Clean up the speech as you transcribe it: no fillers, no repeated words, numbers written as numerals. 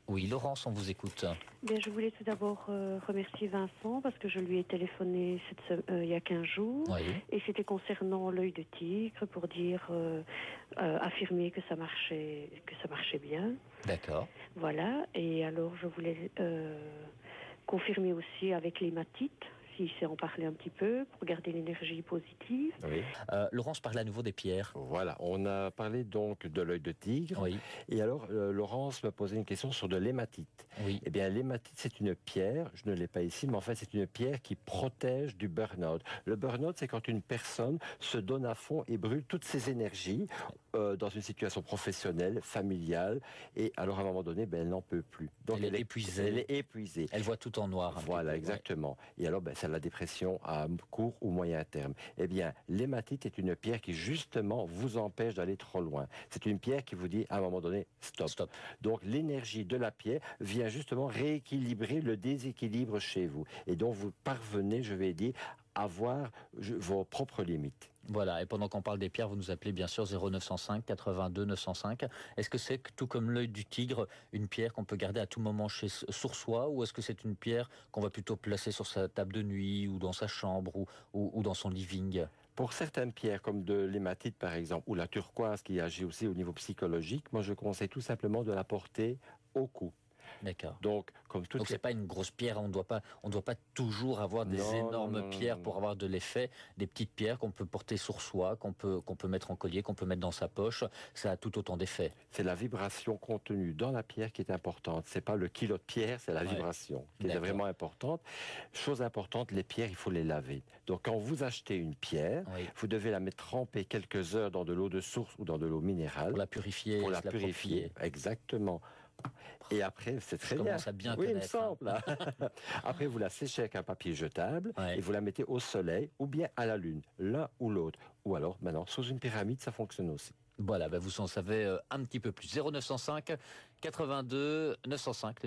Oui, Laurence, on vous écoute. Bien, je voulais tout d'abord remercier Vincent parce que je lui ai téléphoné il y a 15 jours. Oui. Et c'était concernant l'œil de tigre pour dire, affirmer que ça marchait bien. D'accord. Voilà. Et alors, je voulais confirmer aussi avec l'hématite, s'il sait en parler un petit peu, pour garder l'énergie positive. Oui. Laurence parle à nouveau des pierres. Voilà, on a parlé donc de l'œil de tigre. Oui. Et alors, Laurence me posait une question sur de l'hématite. Oui. Eh bien, l'hématite, c'est une pierre, je ne l'ai pas ici, mais en fait, c'est une pierre qui protège du burn-out. Le burn-out, c'est quand une personne se donne à fond et brûle toutes ses énergies dans une situation professionnelle, familiale, et alors à un moment donné, elle n'en peut plus. Donc, Elle est épuisée. Elle est épuisée. Elle voit tout en noir. Voilà, exactement. Ouais. Et alors, c'est la dépression à court ou moyen terme. Eh bien, l'hématite est une pierre qui, justement, vous empêche d'aller trop loin. C'est une pierre qui vous dit, à un moment donné, stop. Donc, l'énergie de la pierre vient justement rééquilibrer le déséquilibre chez vous. Et donc, vous parvenez, je vais dire, à voir vos propres limites. Voilà, et pendant qu'on parle des pierres, vous nous appelez bien sûr 0905 82 905. Est-ce que c'est, tout comme l'œil du tigre, une pierre qu'on peut garder à tout moment sur soi, ou est-ce que c'est une pierre qu'on va plutôt placer sur sa table de nuit, ou dans sa chambre, ou dans son living ? Pour certaines pierres, comme de l'hématite par exemple, ou la turquoise qui agit aussi au niveau psychologique, moi je conseille tout simplement de la porter au cou. D'accord. Donc, comme tout. Donc c'est pas une grosse pierre, on ne doit pas toujours avoir des énormes pierres pour avoir de l'effet. Des petites pierres qu'on peut porter sur soi, qu'on peut mettre en collier, qu'on peut mettre dans sa poche, ça a tout autant d'effet. C'est la vibration contenue dans la pierre qui est importante. C'est pas le kilo de pierre, c'est la vibration qui est vraiment importante. Chose importante, les pierres, il faut les laver. Donc quand vous achetez une pierre, vous devez la mettre trempée quelques heures dans de l'eau de source ou dans de l'eau minérale. Pour la purifier. Pour la purifier, exactement. Et après, c'est très bien. Je commence à bien connaître. Il me semble. Après, vous la séchez avec un papier jetable et vous la mettez au soleil ou bien à la lune, l'un ou l'autre. Ou alors, maintenant, sous une pyramide, ça fonctionne aussi. Voilà, vous en savez un petit peu plus. 0905 82 905.